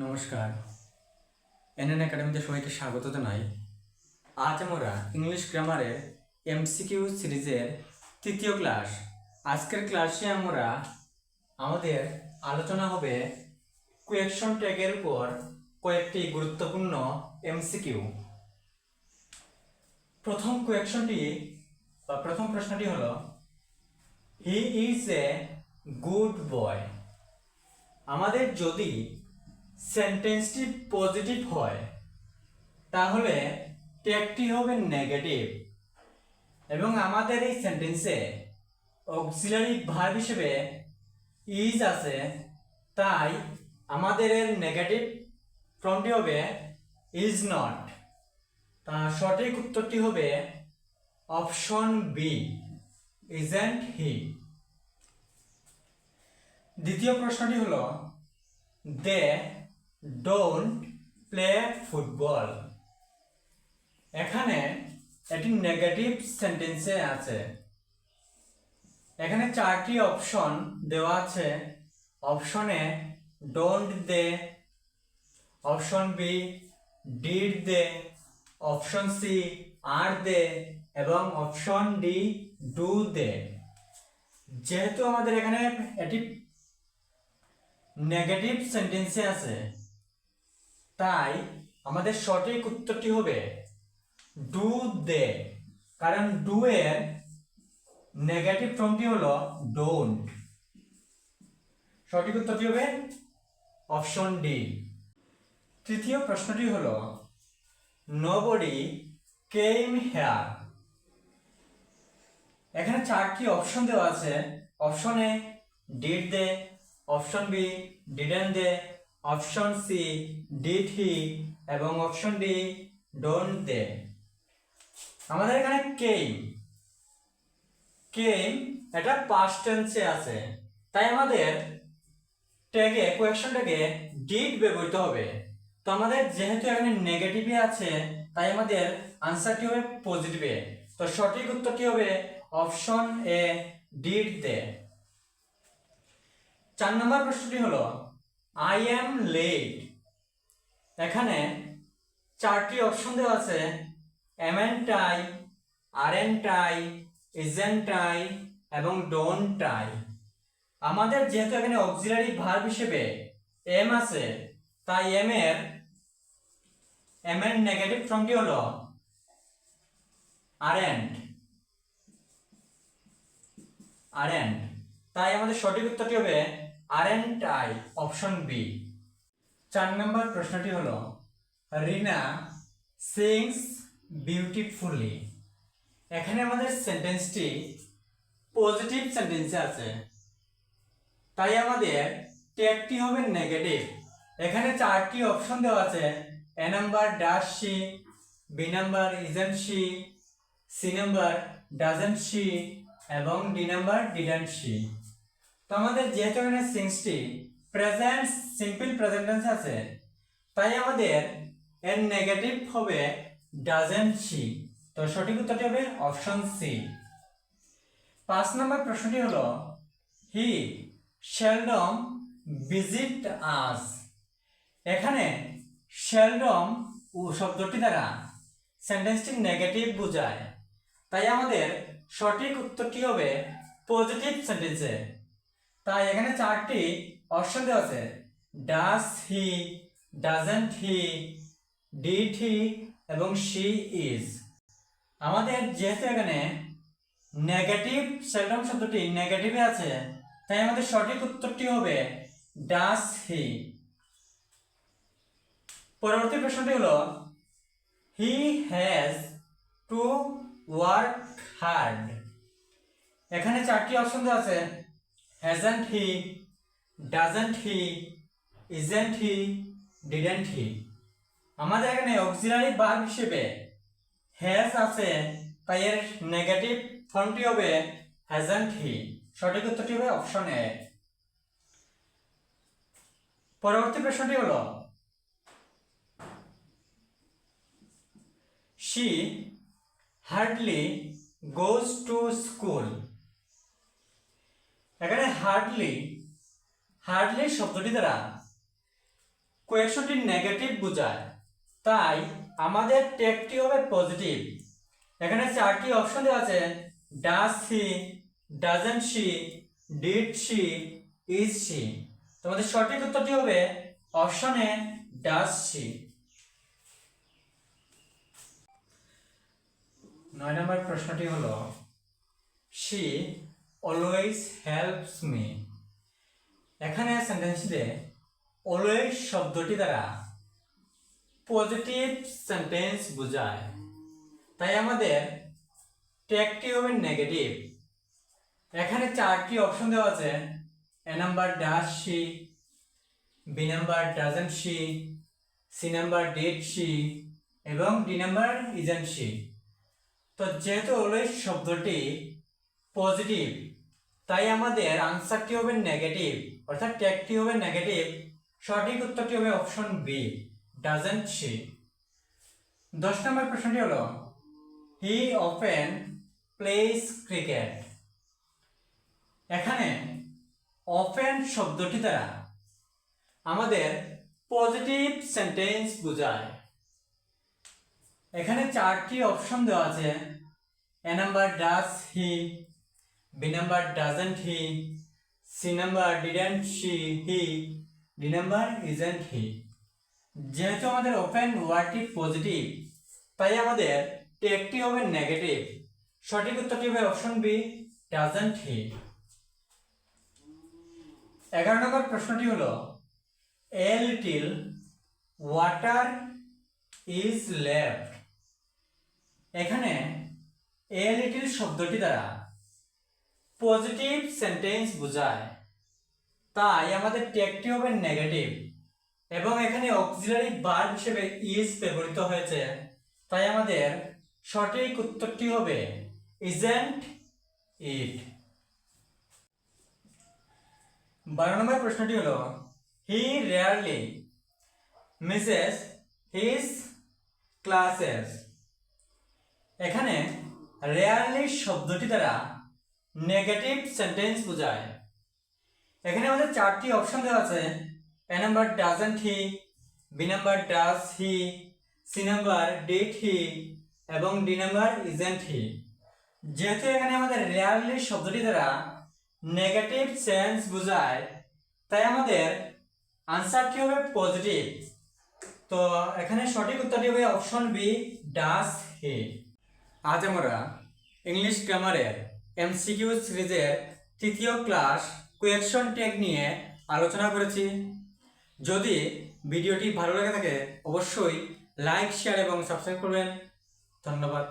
নমস্কার, এনএন একাডেমিতে সবাইকে স্বাগত জানাই। আজ আমরা ইংলিশ গ্রামারের এমসিকিউ সিরিজের তৃতীয় ক্লাস। আজকের ক্লাসে আমরা আমাদের আলোচনা হবে কোয়েকশন ট্যাগের উপর কয়েকটি গুরুত্বপূর্ণ এমসিকিউ। প্রথম প্রশ্নটি হলো, he is a good boy. আমাদের যদি সেন্টেন্সটি পজিটিভ হয় তাহলে ট্যাগটি হবে নেগেটিভ এবং আমাদের এই সেন্টেন্সে অক্সিলারি ভার্ব হিসেবে ইজ আছে, তাই আমাদের এর নেগেটিভ ফর্মটি হবে ইজ নট। তা সঠিক উত্তরটি হবে অপশন বি, ইজন্ট হি। দ্বিতীয় প্রশ্নটি হলো, দে ডোন্ট প্লে ফুটবল। এখানে এটি নেগেটিভ সেন্টেন্সে আছে। এখানে চারটি অপশন দেওয়া আছে। Option A don't they, option B did they, option C are they এবং অপশন ডি ডু দে। যেহেতু আমাদের এখানে এটি নেগেটিভ সেন্টেন্সে আছে, তাই আমাদের সঠিক উত্তরটি হবে ডু দে, কারণ ডু এর নেগেটিভ ফর্মটি হলো ডোন্ট। সঠিক উত্তরটি হবে অপশন ডি। তৃতীয় প্রশ্নটি হলো, নোবডি কেম হেয়ার। এখানে চারটি অপশন দেওয়া আছে। Option A did they, option B didn't they, option C did he এবং অপশন ডি ডোন্ট দে। আমাদের এখানে কেম এটা পাস্ট টেন্সে আছে, তাই আমাদের কোয়েকশন ট্যাগে ডিড ব্যবহৃত হবে। তো আমাদের যেহেতু এখানে নেগেটিভে আছে, তাই আমাদের আনসারটি হবে পজিটিভে। তো সঠিক উত্তরটি হবে অপশন এ ডিড দে। 4 নম্বর প্রশ্নটি হলো, আই এম লেট। এখানে চারটি অপশন দেওয়া আছে। এমএন্ট আই, আরএন্ট আই, ইজন্ট আই এবং ডোন্ট আই। আমাদের যেহেতু এখানে অক্সিলারি ভার্ব হিসেবে এম আছে, তাই এম এর নেগেটিভ ফর্মটি হলো আরএন্ট। তাই আমাদের সঠিক উত্তরটি হবে আরএন্ট আই, অপশন বি। 4 নম্বর প্রশ্নটি হলো, রিনা সিংস বিউটিফুলি। এখানে আমাদের সেন্টেন্সটি পজিটিভ সেন্টেন্সে আছে, তাই আমাদের ট্যাগটি হবে নেগেটিভ। এখানে চারটি অপশন দেওয়া আছে। A number does she, B number isn't she, C number doesn't she এবং ডি নাম্বার ডিডন্ট শি। তো আমাদের যেহেতু এখানে সিংসটি প্রেজেন্ট সিম্পল প্রেজেন্ট টেন্স আছে, তাই আমাদের এর নেগেটিভ হবে ডাজন্ট শি। তো সঠিক উত্তরটি হবে অপশন সি। 5 নম্বর প্রশ্নটি হলো, হি সেলডম ভিজিট আস। এখানে সেলডম শব্দটি দ্বারা সেন্টেন্সটি নেগেটিভ বোঝায়, তাই আমাদের সঠিক উত্তরটি হবে পজিটিভ সেন্টেন্সে। তাই এখানে চারটি অপশন দেওয়া আছে। Does he, doesn't he, did he এবং শি ইজ। আমাদের যেহেতু এখানে নেগেটিভ সেলডম শব্দটি নেগেটিভে আছে, তাই আমাদের সঠিক উত্তরটি হবে ডাজ হি। পরবর্তী প্রশ্নটি হলো, he has to work hard. এখানে চারটি অপশন দেওয়া আছে। Hasn't he, doesn't he, isn't he, didn't he. আমাদের এখানে অক্সিলারি ভার্ব হিসেবে হ্যাজ আছে, তাই এর নেগেটিভ ফর্মটি হবে হ্যাজন্ট হি। সঠিক উত্তরটি হবে অপশন এ। পরবর্তী প্রশ্নটি হলো, she hardly goes to school। এখানে হার্ডলি শব্দটি দ্বারা কোয়েকশনটি নেগেটিভ বোঝায়, তাই আমাদের টেকটি হবে পজিটিভ। এখানে চারটি অপশন দেওয়া আছে, does he, doesn't she, did she, is she. তোমাদের সঠিক উত্তরটি হবে অপশনে ডাজ শি। 9 নম্বর প্রশ্নটি হলো শি অলওয়েজ হেল্পস মি। এখানে সেন্টেন্সটিতে অলওয়েজ শব্দটি দ্বারা পজিটিভ সেন্টেন্স বোঝায়, তাই আমাদের টেকটি হবে নেগেটিভ। এখানে চারটি অপশন দেওয়া আছে, A number does she, B number doesn't she, C number did she এবং ডি নাম্বার ইজন্ট শি। তো যেহেতু অলওয়েজ শব্দটি পজিটিভ, তাই আমাদের আনসারটি হবে নেগেটিভ, অর্থাৎ টেকটি হবে নেগেটিভ। সঠিক উত্তরটি হবে অপশন বি, ডাজন্ট শি। 10 নম্বর প্রশ্নটি হলো হি অফেন প্লেস ক্রিকেট। এখানে অফেন শব্দটি দ্বারা আমাদের পজিটিভ সেন্টেন্স বোঝায়। এখানে চারটি অপশন দেওয়া আছে, A number does he, B number doesn't he, C number didn't she he, D number isn't he. যেহেতু আমাদের ওপেন ওয়ার্ডটি পজিটিভ, তাই আমাদের টেকটি হবে নেগেটিভ। সঠিক উত্তরটি হবে অপশন বি, ডাজন্ট হি। 11 নম্বর প্রশ্নটি হলো a little water is left. এখানে এ লিটিল শব্দটি দ্বারা পজিটিভ সেন্টেন্স বোঝায়, তাই আমাদের টেকটি হবে নেগেটিভ এবং এখানে অক্সিলারি ভার্ব হিসেবে ইজ ব্যবহৃত হয়েছে, তাই আমাদের সঠিক উত্তরটি হবে ইজন্ট ইট। 12 নম্বর প্রশ্নটি হলো হি রেয়ারলি মিসেস হিজ ক্লাসেস। এখানে রেয়ারলি শব্দটি দ্বারা নেগেটিভ সেন্টেন্স বোঝায়। এখানে আমাদের চারটি অপশন দেওয়া আছে, A number doesn't he, B number does he, C number did he এবং ডি নাম্বার ইজন্ট হি। যেহেতু এখানে আমাদের রেয়ারলি শব্দটি দ্বারা নেগেটিভ সেন্স বোঝায়, তাই আমাদের আনসারটি হবে পজিটিভ। তো এখানে সঠিক উত্তরটি হবে অপশন বি, ডাজ হি। আজ আমরা ইংলিশ গ্রামারের এমসিকিউ সিরিজের তৃতীয় ক্লাস কোয়েকশন টেক নিয়ে আলোচনা করেছি। যদি ভিডিওটি ভালো লেগে থাকে অবশ্যই লাইক, শেয়ার এবং সাবস্ক্রাইব করবেন। ধন্যবাদ।